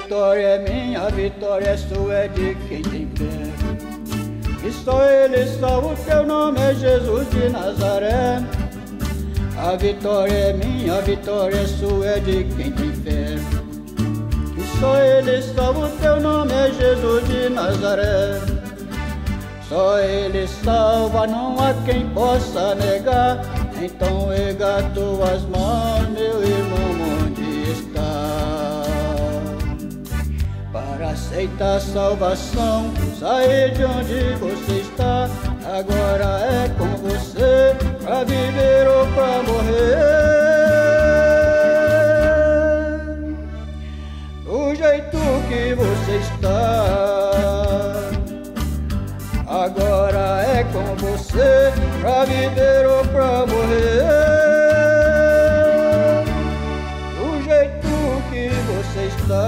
vitória é minha, a vitória é sua, é de quem tem fé. E só Ele salva, o teu nome é Jesus de Nazaré. A vitória é minha, a vitória é sua, é de quem tem fé. E só Ele salva, o teu nome é Jesus de Nazaré. Só Ele salva, não há quem possa negar. Então erga tuas mãos, meu irmão, onde está? Para aceitar a salvação, sair de onde você está. Agora é com você, pra viver ou pra morrer. Do jeito que você está, agora é com você, pra viver ou pra morrer. Do jeito que você está.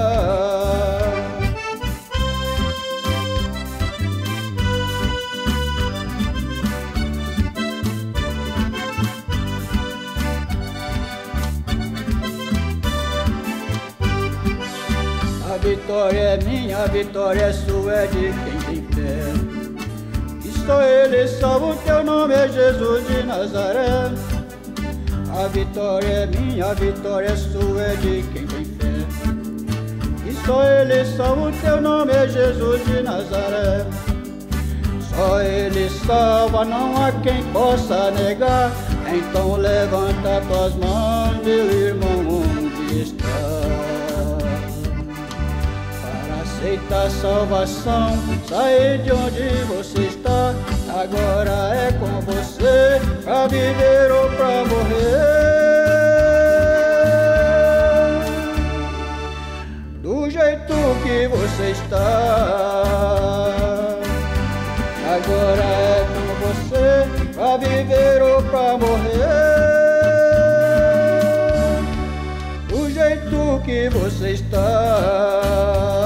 A vitória é minha, a vitória é sua, é de quem tem fé. E só Ele salva, o teu nome é Jesus de Nazaré. A vitória é minha, a vitória é sua, é de quem tem fé. E só Ele salva, o teu nome é Jesus de Nazaré. Só Ele salva, não há quem possa negar. Então levanta tuas mãos, meu irmão, onde está? Aceita a salvação, sair de onde você está. Agora é com você, pra viver ou pra morrer. Do jeito que você está, agora é com você, pra viver ou pra morrer. Do jeito que você está.